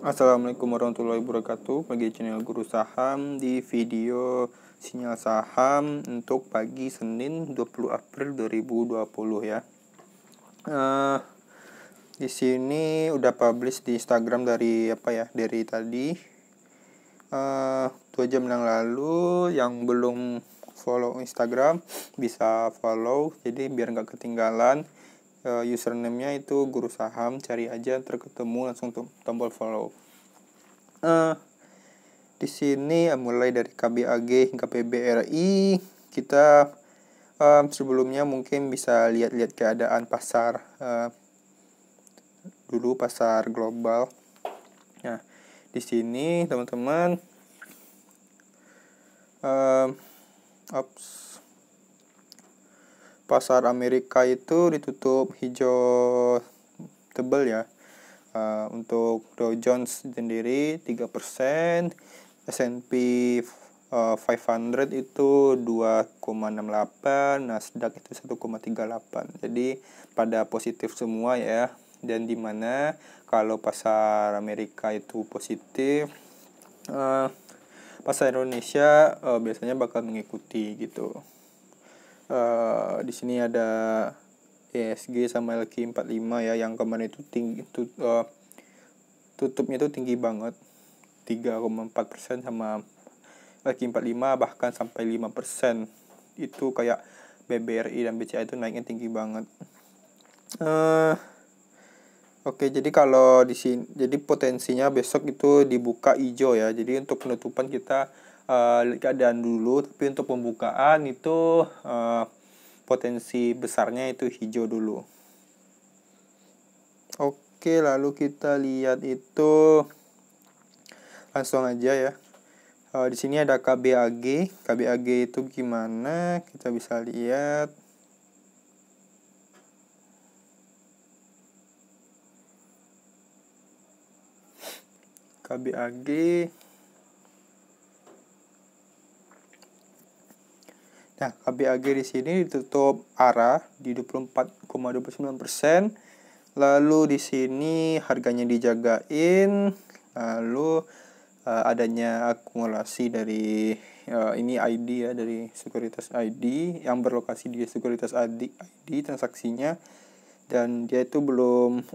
Assalamualaikum warahmatullahi wabarakatuh. Bagi channel Guru Saham di video sinyal saham untuk pagi Senin 20 April 2020 ya. Di sini udah publish di Instagram dari Dari tadi 2 jam yang lalu. Yang belum follow Instagram bisa follow, jadi biar nggak ketinggalan. Username-nya itu Guru Saham, cari aja terketemu langsung tombol follow. Di sini mulai dari KBAG hingga PBRI, kita sebelumnya mungkin bisa lihat-lihat keadaan pasar dulu, pasar global. Nah, di sini teman-teman pasar Amerika itu ditutup hijau tebal ya. Untuk Dow Jones sendiri 3%, S&P 500 itu 2,68, Nasdaq itu 1,38. Jadi pada positif semua ya. Dan dimana kalau pasar Amerika itu positif, pasar Indonesia biasanya bakal mengikuti gitu. Di sini ada ESG sama LQ45 ya, yang kemarin itu tinggi, tutupnya itu tinggi banget, 3,4%, sama LQ45 bahkan sampai 5%. Itu kayak BBRI dan BCA itu naiknya tinggi banget. Oke, jadi kalau di sini, jadi potensinya besok itu dibuka hijau ya. Jadi untuk penutupan kita keadaan dulu, tapi untuk pembukaan itu potensi besarnya itu hijau dulu. Oke, lalu kita lihat itu langsung aja ya. Di sini ada KBAG. KBAG itu gimana? Kita bisa lihat. KBAG Nah, KBAG di sini ditutup arah di 24,29%. Lalu di sini harganya dijagain. Lalu adanya akumulasi dari ini ID ya, dari Sekuritas ID yang berlokasi di Sekuritas ID transaksinya, dan dia itu belum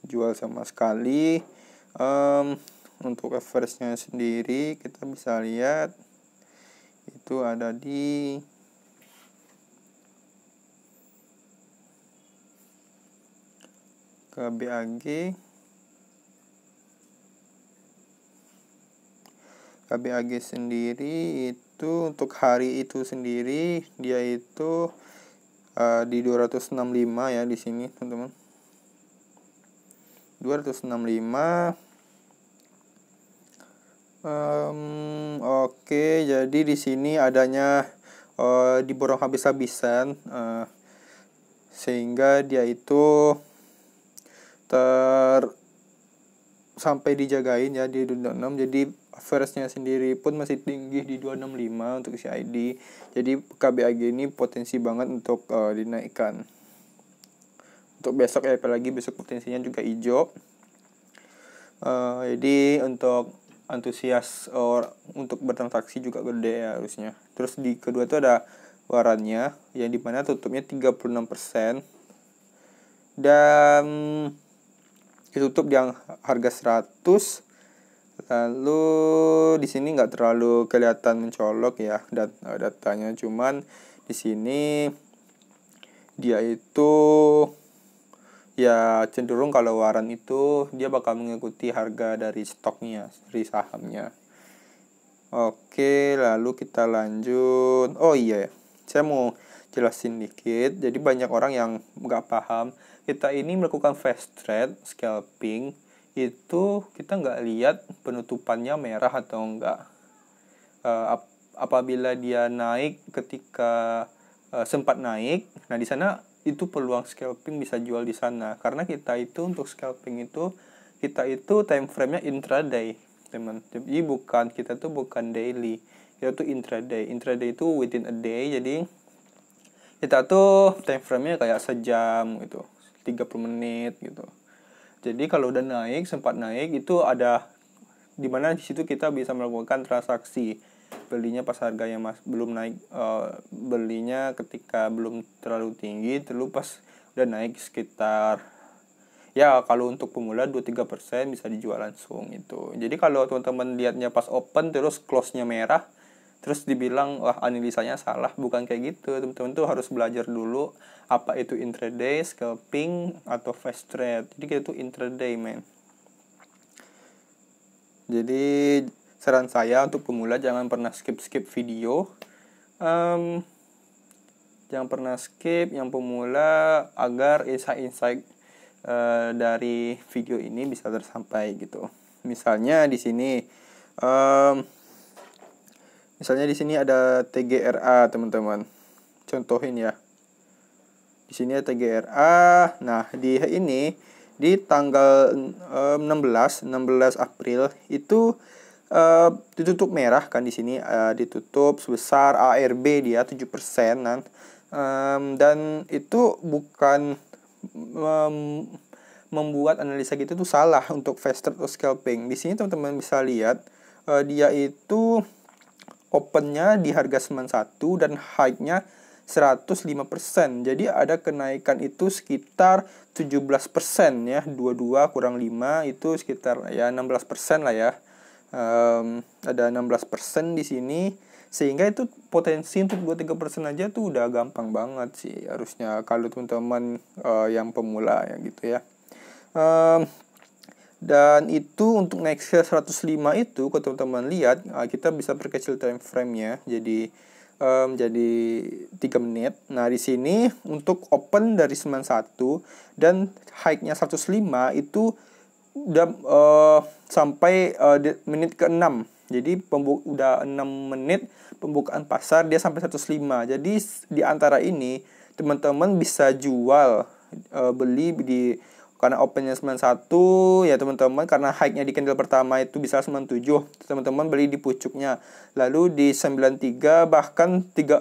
jual sama sekali. Untuk average-nya sendiri kita bisa lihat itu ada di KBAG sendiri itu untuk hari itu sendiri dia itu di 265 ya di sini teman-teman. 265. Oke, jadi di sini adanya diborong habis-habisan, sehingga dia itu sampai dijagain ya di 266. Jadi average-nya sendiri pun masih tinggi di 265 untuk si ID. Jadi KBAG ini potensi banget untuk dinaikkan. Untuk besok ya, apalagi besok potensinya juga hijau. Jadi untuk antusias untuk bertransaksi juga gede ya harusnya. Terus di kedua itu ada warannya yang dimana tutupnya 36% dan ditutup di harga 100. Lalu di sini nggak terlalu kelihatan mencolok ya datanya, cuman di sini dia itu ya cenderung kalau waran itu dia bakal mengikuti harga dari stoknya, dari sahamnya. Oke, lalu kita lanjut. Oh iya, saya mau jelasin dikit. Jadi banyak orang yang nggak paham. Kita ini melakukan fast trade, scalping, itu kita nggak lihat penutupannya merah atau enggak. Apabila dia naik ketika sempat naik, nah di sana itu peluang scalping bisa jual di sana. Karena kita itu untuk scalping itu time frame-nya intraday, teman. Jadi kita tuh bukan daily, kita tuh intraday. Intraday itu within a day. Jadi kita tuh time frame-nya kayak sejam gitu, 30 menit gitu. Jadi kalau udah naik, sempat naik, itu ada dimana di situ kita bisa melakukan transaksi belinya pas harganya belum naik, belinya ketika belum terlalu tinggi, terlalu pas udah naik sekitar, ya kalau untuk pemula 2-3% bisa dijual langsung itu. Jadi kalau teman-teman lihatnya pas open terus close-nya merah, terus dibilang wah analisanya salah, bukan kayak gitu. Teman-teman tuh harus belajar dulu apa itu intraday, scalping, atau fast trade. Jadi kita tuh intraday, men. Jadi saran saya untuk pemula jangan pernah skip video. Jangan pernah skip yang pemula agar insight-insight dari video ini bisa tersampai gitu. Misalnya di sini ada TGRA, teman-teman. Contohin ya. Di sini ada TGRA. Nah, di ini di tanggal 16 April itu ditutup merah kan. Di sini ditutup sebesar ARB dia 7%, dan itu bukan membuat analisa gitu tuh salah untuk fast trade atau scalping. Di sini teman-teman bisa lihat dia itu opennya di harga 91 dan high-nya 105%. Jadi ada kenaikan itu sekitar 17% ya. 22 kurang 5 itu sekitar ya 16% lah ya. Ada 16% di sini, sehingga itu potensi untuk 2-3% aja tuh udah gampang banget sih harusnya kalau teman-teman yang pemula ya gitu ya. Dan itu untuk naik ke 105 itu kalau teman-teman lihat, kita bisa perkecil time frame-nya jadi 3 menit. Nah, di sini untuk open dari 91 dan high-nya 105 itu udah sampai menit ke-6. Jadi udah 6 menit pembukaan pasar dia sampai 105. Jadi di antara ini teman-teman bisa jual, beli di karena opennya 91 ya teman-teman, karena high-nya di candle pertama itu bisa 97, teman-teman beli di pucuknya. Lalu di 93 bahkan 5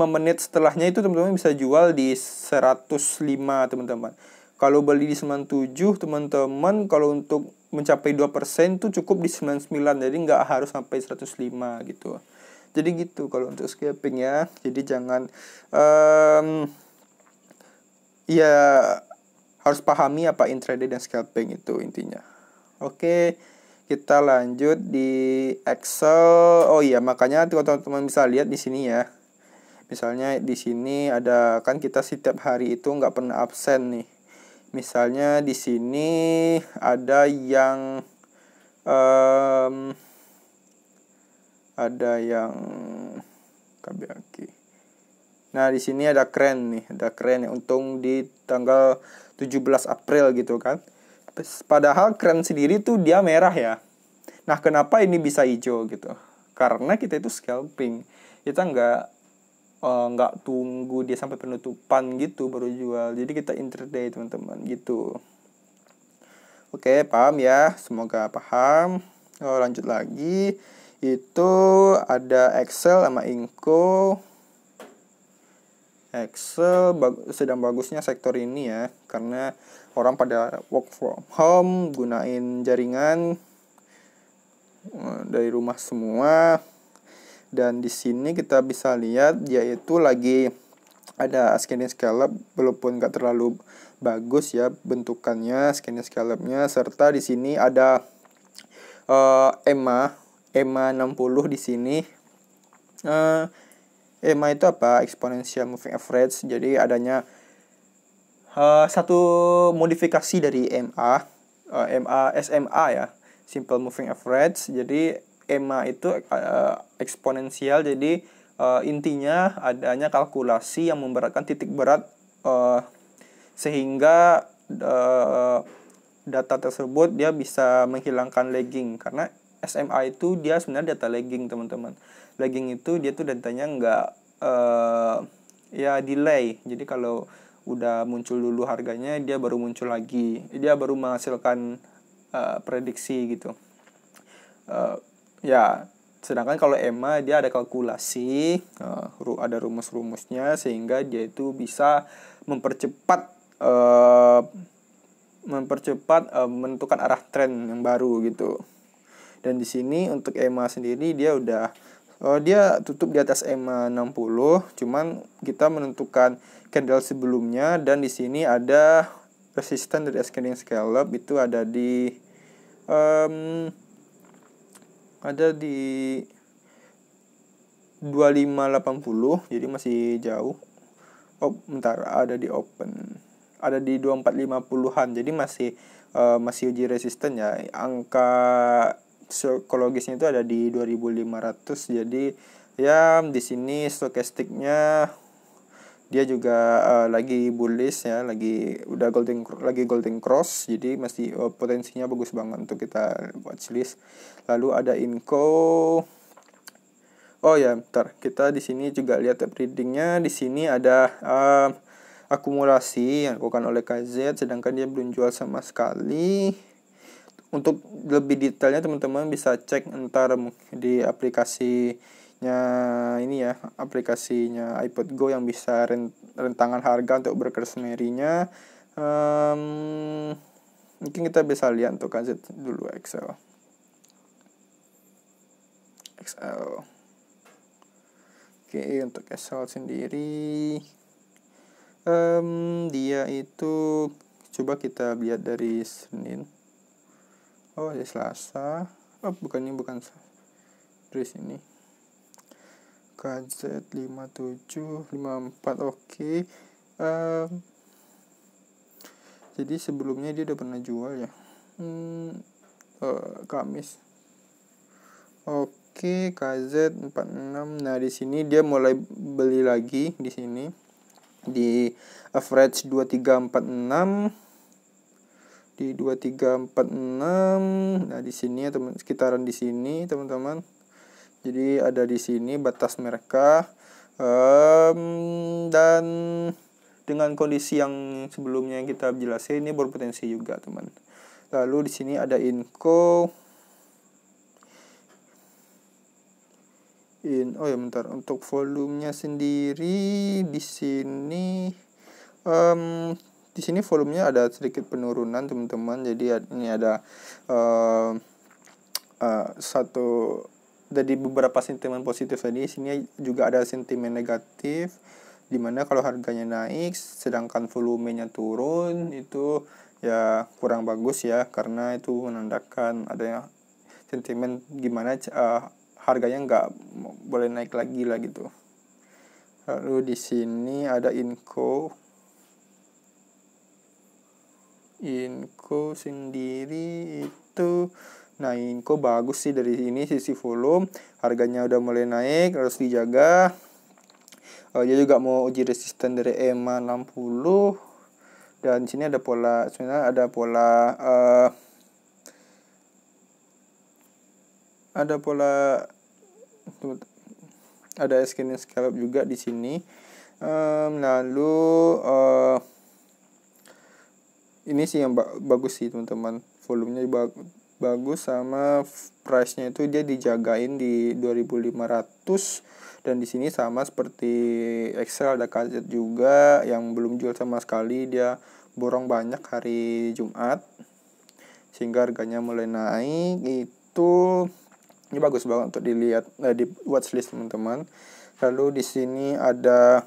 menit setelahnya itu teman-teman bisa jual di 105, teman-teman. Kalau beli di 97, teman-teman kalau untuk mencapai 2% itu cukup di 99, jadi nggak harus sampai 105 gitu. Jadi gitu kalau untuk scalping ya. Jadi jangan ya harus pahami apa intraday dan scalping itu intinya. Oke, kita lanjut di Excel. Oh iya, makanya teman-teman bisa lihat di sini ya. Misalnya di sini ada kan kita setiap hari itu nggak pernah absen nih. Misalnya di sini ada yang KBAK. Nah, di sini ada keren nih, yang untung di tanggal 17 April gitu kan. Padahal keren sendiri tuh dia merah ya. Nah, kenapa ini bisa hijau gitu? Karena kita itu scalping. Kita nggak tunggu dia sampai penutupan gitu baru jual. Jadi kita intraday, teman-teman, gitu. Oke, paham ya? Semoga paham. Lanjut lagi. Itu ada Excel sama Inco. Excel sedang bagusnya sektor ini ya, karena orang pada work from home, gunain jaringan dari rumah semua. Dan di sini kita bisa lihat dia itu lagi ada ascending scallop, walaupun nggak terlalu bagus ya bentukannya ascending scallopnya. Serta di sini ada EMA 60 di sini. EMA itu apa? Exponential Moving Average. Jadi adanya satu modifikasi dari SMA ya, Simple Moving Average. Jadi EMA itu eksponensial. Jadi intinya adanya kalkulasi yang memberatkan titik berat, sehingga data tersebut dia bisa menghilangkan lagging. Karena SMA itu dia sebenarnya data lagging, teman-teman. Lagging itu dia tuh datanya nggak ya delay. Jadi kalau udah muncul dulu harganya, dia baru muncul lagi, dia baru menghasilkan prediksi gitu. Ya, sedangkan kalau EMA dia ada kalkulasi, ada rumus-rumusnya, sehingga dia itu bisa mempercepat menentukan arah tren yang baru gitu. Dan di sini untuk EMA sendiri dia udah dia tutup di atas EMA 60, cuman kita menentukan candle sebelumnya, dan di sini ada resisten dari ascending scallop itu ada di 2580, jadi masih jauh. Bentar, ada di open. Ada di 2450-an. Jadi masih uji resisten ya. Angka psikologisnya itu ada di 2500. Jadi ya di sini stokastiknya dia juga lagi bullish ya, lagi golden cross, jadi masih potensinya bagus banget untuk kita watchlist. Lalu ada Inco. Oh ya, bentar. Kita di sini juga lihat readingnya. Di sini ada akumulasi yang dilakukan oleh KZ, sedangkan dia belum jual sama sekali. Untuk lebih detailnya teman-teman bisa cek ntar di aplikasinya ini ya, aplikasinya iPod Go yang bisa rentangan harga untuk broker sendirinya. Mungkin kita bisa lihat untuk KZ dulu XL. Oke, untuk XL sendiri dia itu coba kita lihat dari Senin. Oh, dari Selasa. Bukan dari sini. KZ 5754. Oke. Jadi sebelumnya dia udah pernah jual ya. Kamis. Oke, KZ 46. Nah, di sini dia mulai beli lagi di sini. Di average 2346. Di 2346. Nah, di sini ya teman, sekitaran di sini teman-teman. Jadi ada di sini batas mereka. Dan dengan kondisi yang sebelumnya yang kita jelasin, ini berpotensi juga teman. Lalu di sini ada Inco. Oh ya, bentar. Untuk volumenya sendiri di sini di sini volumenya ada sedikit penurunan teman-teman. Jadi ini ada satu dari beberapa sentimen positif tadi. Sini juga ada sentimen negatif, dimana kalau harganya naik sedangkan volumenya turun, itu ya kurang bagus ya, karena itu menandakan adanya sentimen gimana harganya nggak boleh naik lagi lah gitu. Lalu di sini ada Inco sendiri itu, nah Inco bagus sih dari ini sisi volume, harganya udah mulai naik, harus dijaga. Dia juga mau uji resisten dari EMA 60, dan sini ada pola, sebenarnya ada ascending scallop juga di sini. Lalu ini sih yang bagus sih teman-teman, volumenya bagus, sama price-nya itu dia dijagain di 2500. Dan di sini sama seperti Excel, ada KZ juga yang belum jual sama sekali, dia borong banyak hari Jumat sehingga harganya mulai naik. Ini bagus banget untuk dilihat di watchlist teman-teman. Lalu di sini ada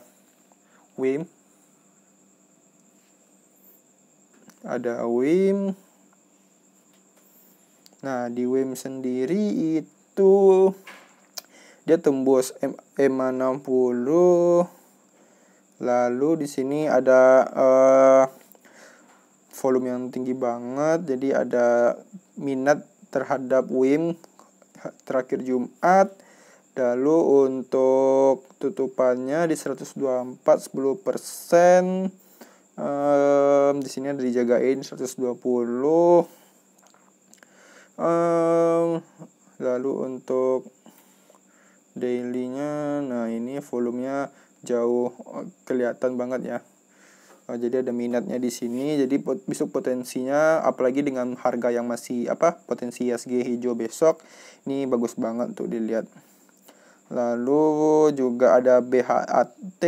WIM. Nah, di WIM sendiri itu dia tembus EMA 60. Lalu di sini ada volume yang tinggi banget, jadi ada minat terhadap WIM terakhir Jumat. Lalu untuk tutupannya di 124 10%. Di sini ada dijagain 120. Lalu untuk dailynya, nah ini volumenya jauh kelihatan banget ya. Jadi ada minatnya di sini, jadi besok potensinya, apalagi dengan harga yang masih potensi ISG hijau besok, ini bagus banget untuk dilihat. Lalu juga ada BHAT.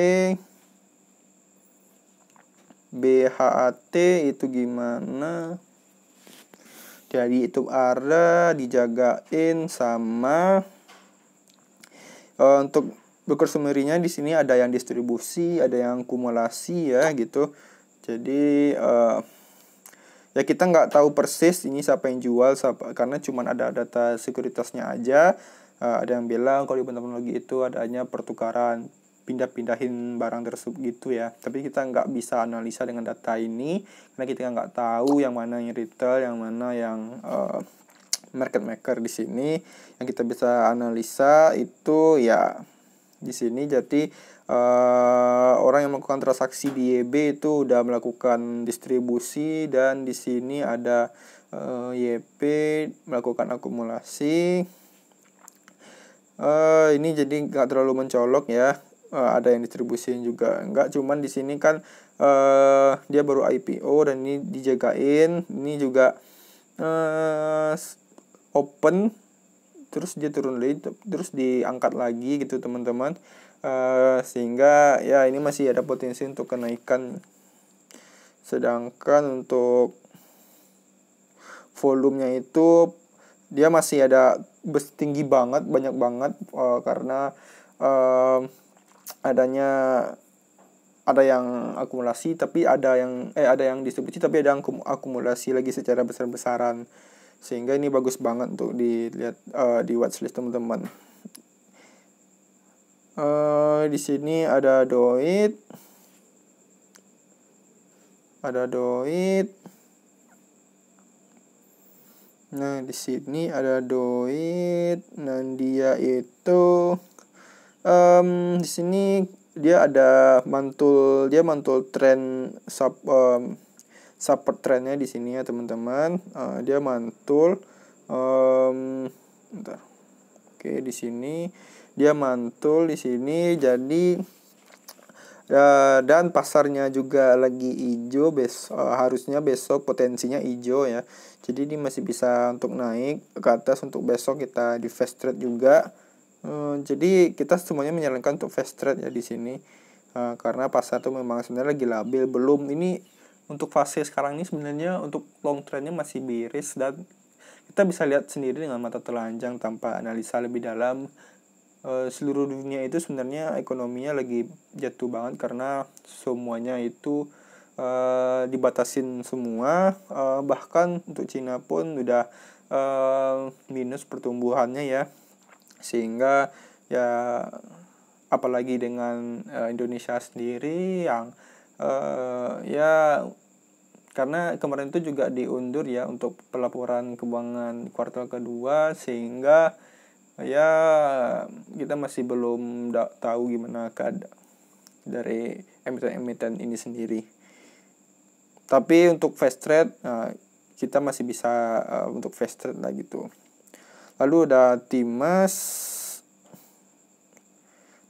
BHAT itu gimana? Jadi itu ada dijagain sama untuk broker summary-nya di sini ada yang distribusi, ada yang kumulasi ya gitu. Jadi ya kita nggak tahu persis ini siapa yang jual siapa, karena cuman ada data sekuritasnya aja. Ada yang bilang kalau di teknologi itu adanya pertukaran pindah-pindahin barang tersebut gitu ya, tapi kita nggak bisa analisa dengan data ini karena kita nggak tahu yang mana yang retail, yang mana yang market maker. Di sini yang kita bisa analisa itu ya di sini. Jadi orang yang melakukan transaksi di YB itu udah melakukan distribusi, dan di sini ada YP melakukan akumulasi. Ini jadi nggak terlalu mencolok ya. Ada yang distribusiin juga enggak, cuman di sini kan dia baru IPO dan ini dijagain. Ini juga open, terus dia turun lagi, terus diangkat lagi gitu teman-teman. Sehingga ya ini masih ada potensi untuk kenaikan. Sedangkan untuk volumenya itu dia masih ada tinggi banget, banyak banget, karena ada yang akumulasi tapi ada yang distribusi tapi ada yang akumulasi lagi secara besar-besaran, sehingga ini bagus banget untuk dilihat di watchlist teman-teman. Di sini ada Doit, nah di sini ada Doit. Nah dia itu di sini dia ada mantul tren support trennya di sini ya teman-teman. Dia mantul bentar. Oke, di sini dia mantul di sini. Jadi dan pasarnya juga lagi hijau, harusnya besok potensinya hijau ya. Jadi ini masih bisa untuk naik ke atas. Untuk besok kita di fast trade juga. Jadi kita semuanya menyarankan untuk fast trade ya di sini. Karena pasar tuh memang sebenarnya lagi labil. Belum ini untuk fase sekarang ini sebenarnya untuk long trendnya masih bearish, dan kita bisa lihat sendiri dengan mata telanjang tanpa analisa lebih dalam. Seluruh dunia itu sebenarnya ekonominya lagi jatuh banget karena semuanya itu dibatasin semua. Bahkan untuk Cina pun udah minus pertumbuhannya ya, sehingga ya apalagi dengan Indonesia sendiri yang ya karena kemarin itu juga diundur ya untuk pelaporan keuangan kuartal kedua, sehingga ya kita masih belum tahu gimana keadaan dari emiten-emiten ini sendiri. Tapi untuk fast trade kita masih bisa untuk fast trade lah gitu. Lalu ada Timas.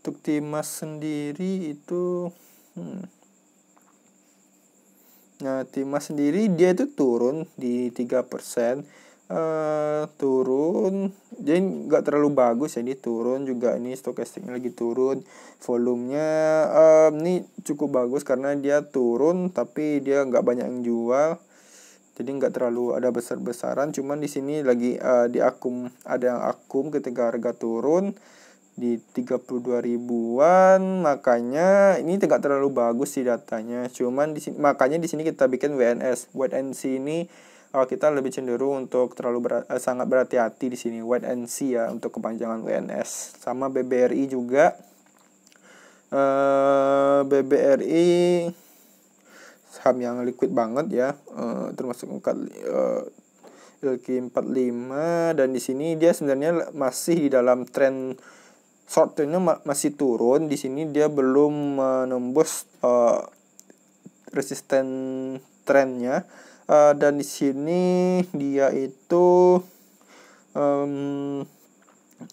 Untuk Timas sendiri itu nah Timas sendiri dia itu turun di 3%. Turun, jadi nggak terlalu bagus ya, dia turun juga. Ini stokastiknya lagi turun, volumenya ini cukup bagus karena dia turun tapi dia nggak banyak yang jual, jadi nggak terlalu ada besar-besaran. Cuman di sini lagi ada yang akum ketika harga turun di 32 ribuan, makanya ini tidak terlalu bagus sih datanya. Cuman makanya di sini kita bikin WNS, wait and see. Ini kita lebih cenderung untuk sangat berhati-hati di sini, wait and see ya untuk kepanjangan WNS. Sama BBRI juga. BBRI saham yang liquid banget ya, termasuk LQ45, dan di sini dia sebenarnya masih di dalam tren short trendnya masih turun. Di sini dia belum menembus resisten trennya. Dan di sini dia itu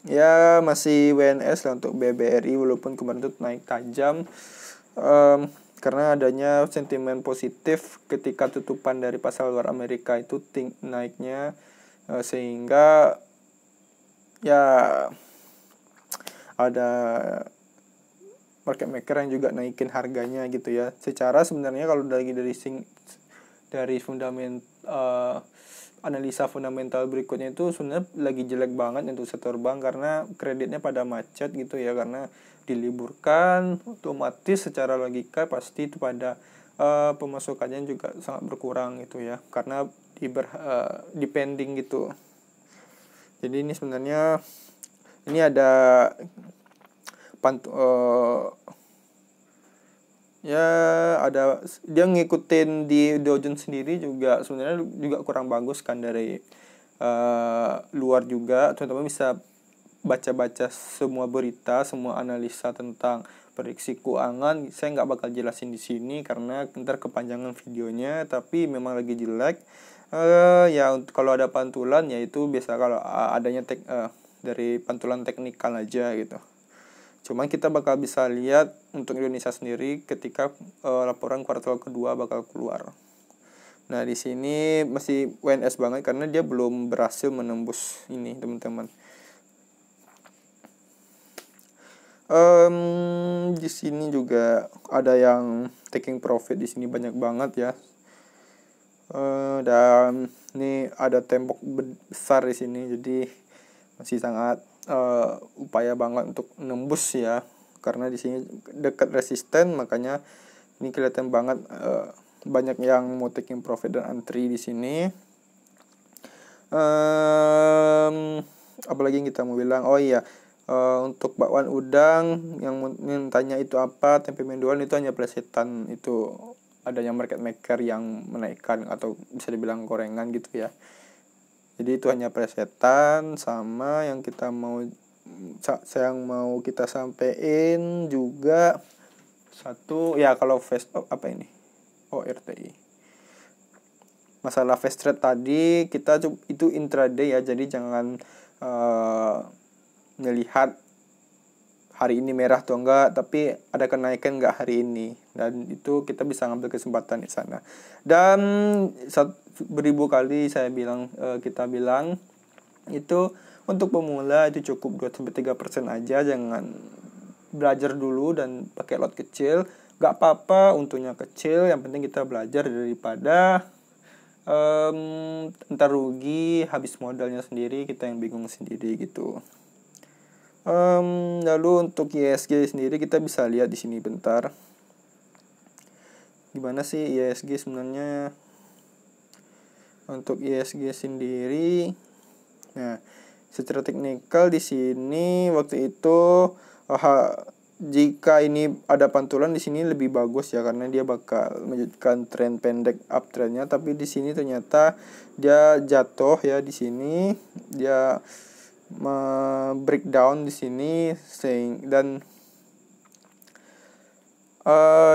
ya masih WNS lah untuk BBRI, walaupun kemarin itu naik tajam karena adanya sentimen positif ketika tutupan dari pasar luar Amerika itu naiknya, sehingga ya ada market maker yang juga naikin harganya gitu ya. Secara sebenarnya kalau dari analisa fundamental berikutnya itu sebenarnya lagi jelek banget untuk sektor bank, karena kreditnya pada macet gitu ya, karena diliburkan, otomatis secara logika pasti itu pada pemasukannya juga sangat berkurang gitu ya, karena depending gitu. Jadi ini sebenarnya ini ada ya ada dia ngikutin di Dow Jones sendiri juga sebenarnya juga kurang bagus kan dari luar juga. Teman-teman bisa baca-baca semua berita, semua analisa tentang prediksi keuangan. Saya nggak bakal jelasin di sini karena ntar kepanjangan videonya, tapi memang lagi jelek. Ya kalau ada pantulan ya itu biasa kalau adanya dari pantulan teknikal aja gitu. Cuman kita bakal bisa lihat untuk Indonesia sendiri ketika laporan kuartal kedua bakal keluar. Nah, di sini masih WNS banget karena dia belum berhasil menembus ini, teman-teman. Di sini juga ada yang taking profit di sini banyak banget ya. Dan ini ada tembok besar di sini, jadi masih sangat upaya banget untuk nembus ya, karena di sini dekat resisten, makanya ini kelihatan banget banyak yang mau taking profit dan antri di sini. Apalagi yang kita mau bilang, oh iya, untuk bakwan udang yang tanya itu apa, tempe mendoan itu hanya plesetan, itu adanya market maker yang menaikkan atau bisa dibilang gorengan gitu ya. Jadi itu hanya presetan. Sama yang kita sampein juga satu ya, kalau apa ini RTI, masalah fast trade tadi kita itu intraday ya, jadi jangan melihat hari ini merah atau enggak, tapi ada kenaikan enggak hari ini, dan itu kita bisa ngambil kesempatan di sana. Dan beribu kali kita bilang itu untuk pemula itu cukup 2-3% aja, jangan belajar dulu dan pakai lot kecil. Gak apa-apa untungnya kecil, yang penting kita belajar daripada ntar rugi habis modalnya sendiri, kita yang bingung sendiri gitu. Lalu untuk ISG sendiri kita bisa lihat di sini bentar. Gimana sih ISG sebenarnya? Untuk ISG sendiri, nah secara teknikal di sini waktu itu jika ini ada pantulan di sini lebih bagus ya, karena dia bakal menunjukkan tren pendek uptrendnya, tapi di sini ternyata dia jatuh ya, di sini dia breakdown di sini dan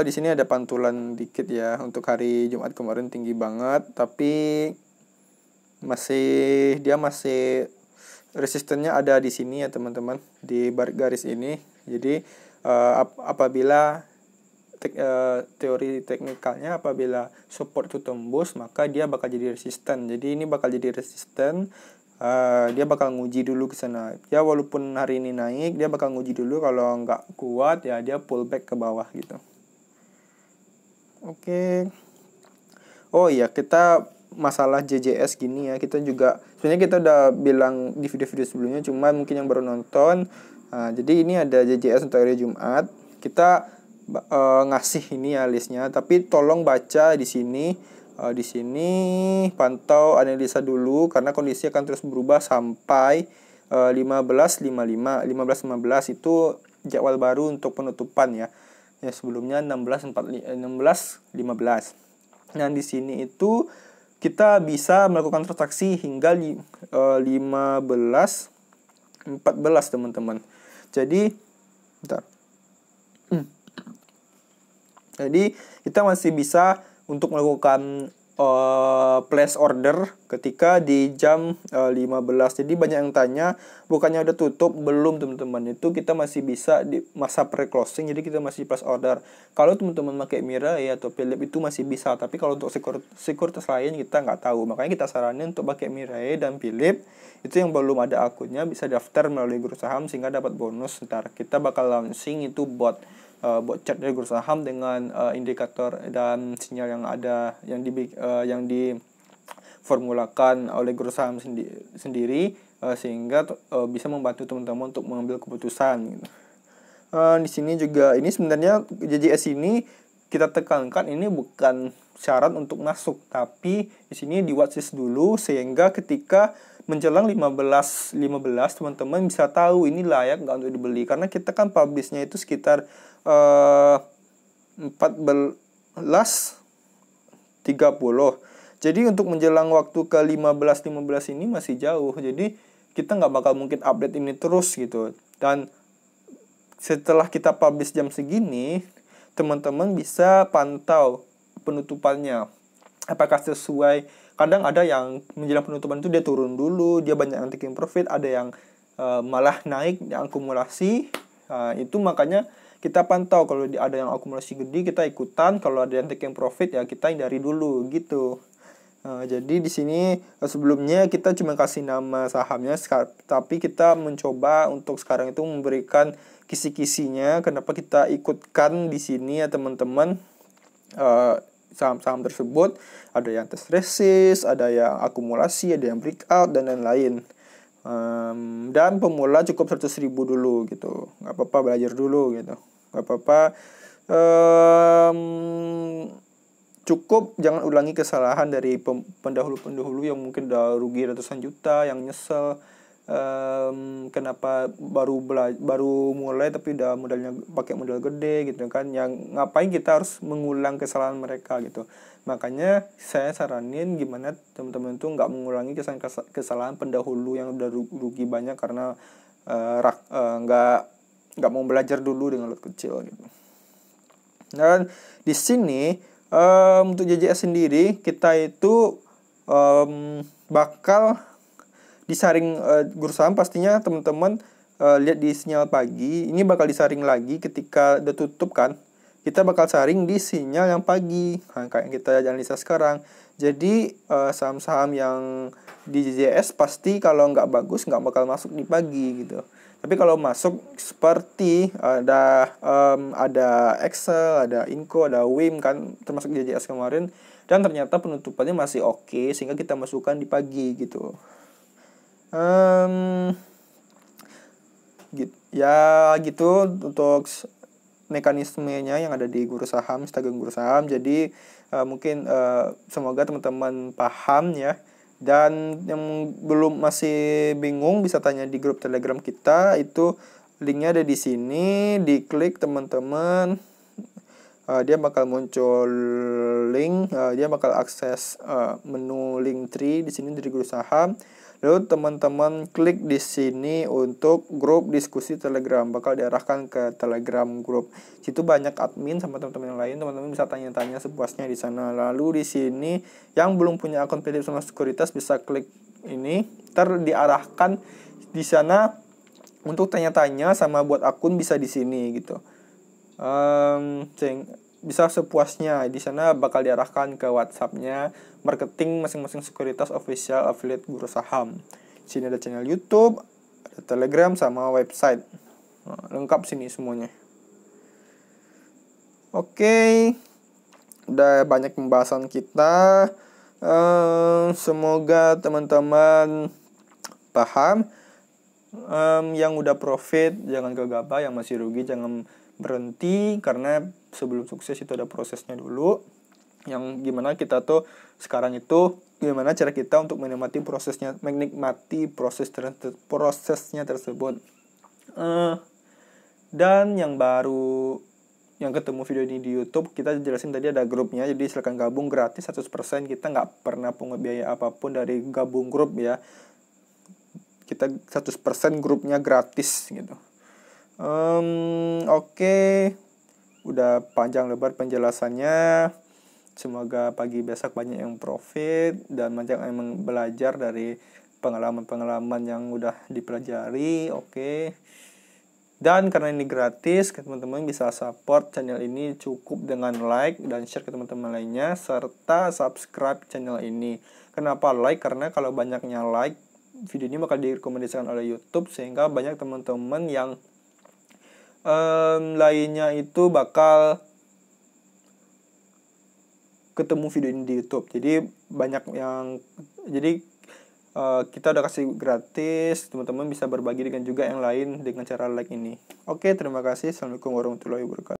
di sini ada pantulan dikit ya. Untuk hari Jumat kemarin tinggi banget, tapi masih resistennya ada di sini ya teman-teman, di garis ini. Jadi apabila teori teknikalnya, apabila support itu tembus maka dia bakal jadi resisten. Jadi ini bakal jadi resisten. Dia bakal nguji dulu ke sana ya, walaupun hari ini naik dia bakal nguji dulu, kalau nggak kuat ya dia pull back ke bawah gitu. Oke. Oh iya, kita masalah JJS gini ya, kita juga sebenarnya kita udah bilang di video-video sebelumnya, cuma mungkin yang baru nonton. Jadi ini ada JJS untuk hari Jumat, kita ngasih ini ya listnya, tapi tolong baca di sini. Di sini pantau analisa dulu karena kondisi akan terus berubah sampai 15.15 itu jadwal baru untuk penutupan ya. Ya sebelumnya 16.15. Nah di sini itu kita bisa melakukan transaksi hingga 15.14 teman-teman. Jadi kita masih bisa untuk melakukan place order ketika di jam 15. Jadi banyak yang tanya, bukannya udah tutup? Belum teman-teman, itu kita masih bisa di masa pre-closing, jadi kita masih place order. Kalau teman-teman pakai Mirai atau Philip itu masih bisa, tapi kalau untuk sekuritas lain kita nggak tahu. Makanya kita saranin untuk pakai Mirai dan Philip. Itu yang belum ada akunnya bisa daftar melalui grup saham sehingga dapat bonus. Ntar kita bakal launching itu bot. bot chat dari guru saham dengan indikator dan sinyal yang ada yang diformulakan oleh guru saham sendiri, sehingga bisa membantu teman-teman untuk mengambil keputusan gitu. Di sini juga ini sebenarnya JJS ini kita tekankan ini bukan syarat untuk masuk, tapi di sini di watchlist dulu sehingga ketika menjelang 15 teman-teman bisa tahu ini layak nggak untuk dibeli, karena kita kan publishnya itu sekitar 14.30. Jadi untuk menjelang waktu ke 15 ini masih jauh. Jadi kita nggak bakal mungkin update ini terus gitu. Dan setelah kita publish jam segini, teman-teman bisa pantau penutupannya. Apakah sesuai? Kadang ada yang menjelang penutupan itu dia turun dulu, dia banyak yang taking profit, ada yang malah naik, yang akumulasi. Itu makanya kita pantau, kalau ada yang akumulasi gede kita ikutan, kalau ada yang taking profit ya kita hindari dulu gitu. Jadi di sini sebelumnya kita cuma kasih nama sahamnya, tapi kita mencoba untuk sekarang itu memberikan kisi-kisinya kenapa kita ikutkan di sini ya teman-teman. Saham-saham tersebut ada yang test resist, ada yang akumulasi, ada yang breakout dan lain-lain. Dan pemula cukup 100.000 dulu gitu, nggak apa-apa, belajar dulu gitu, nggak apa-apa. Cukup jangan ulangi kesalahan dari pendahulu-pendahulu yang mungkin udah rugi ratusan juta, yang nyesel kenapa baru mulai tapi udah modalnya pakai modal gede gitu kan, yang ngapain kita harus mengulang kesalahan mereka gitu. Makanya saya saranin gimana teman-teman tuh nggak mengulangi kesalahan pendahulu yang udah rugi banyak karena nggak mau belajar dulu dengan lot kecil gitu. Dan di sini untuk JJS sendiri kita itu bakal disaring guru saham, pastinya teman-teman lihat di sinyal pagi ini bakal disaring lagi ketika udah tutup kan, kita bakal saring di sinyal yang pagi, kayak yang kita analisa sekarang. Jadi saham-saham yang di JJS pasti kalau nggak bagus nggak bakal masuk di pagi gitu. Tapi kalau masuk seperti ada Excel, ada Inco, ada WIM kan, termasuk JJS kemarin, dan ternyata penutupannya masih oke sehingga kita masukkan di pagi gitu. Gitu untuk mekanismenya yang ada di guru saham, Instagram guru saham. Jadi mungkin semoga teman-teman paham ya. Dan yang belum masih bingung bisa tanya di grup Telegram kita, itu linknya ada di sini, diklik teman-teman. Dia bakal muncul link, dia bakal akses menu link tree di sini dari guru saham. Lalu teman-teman klik di sini untuk grup diskusi Telegram, bakal diarahkan ke Telegram grup. Situ banyak admin sama teman-teman yang lain, teman-teman bisa tanya-tanya sepuasnya di sana. Lalu di sini yang belum punya akun PDF sama sekuritas bisa klik ini, diarahkan di sana untuk tanya-tanya sama buat akun bisa di sini gitu. Bisa sepuasnya di sana, bakal diarahkan ke WhatsApp-nya marketing masing-masing sekuritas official affiliate guru saham. Di sini ada channel YouTube, ada Telegram sama website. Lengkap sini semuanya. Oke. Udah banyak pembahasan kita. Semoga teman-teman paham. Yang udah profit jangan gegabah, yang masih rugi jangan berhenti, karena sebelum sukses itu ada prosesnya dulu. Yang gimana kita tuh sekarang itu gimana cara kita untuk menikmati prosesnya tersebut. Dan yang baru yang ketemu video ini di YouTube, kita jelasin tadi ada grupnya, jadi silakan gabung gratis 100%. Kita nggak pernah pungut biaya apapun dari gabung grup ya. Kita 100% grupnya gratis gitu. Oke. Udah panjang lebar penjelasannya. Semoga pagi besok banyak yang profit dan banyak yang belajar dari pengalaman-pengalaman yang udah dipelajari. Oke. Dan karena ini gratis, teman-teman bisa support channel ini cukup dengan like dan share ke teman-teman lainnya, serta subscribe channel ini. Kenapa like? Karena kalau banyaknya like, video ini bakal direkomendasikan oleh YouTube, sehingga banyak teman-teman yang lainnya itu bakal ketemu video ini di YouTube. Jadi banyak yang kita udah kasih gratis, teman-teman bisa berbagi dengan juga yang lain dengan cara like ini. Oke, terima kasih. Assalamualaikum warahmatullahi wabarakatuh.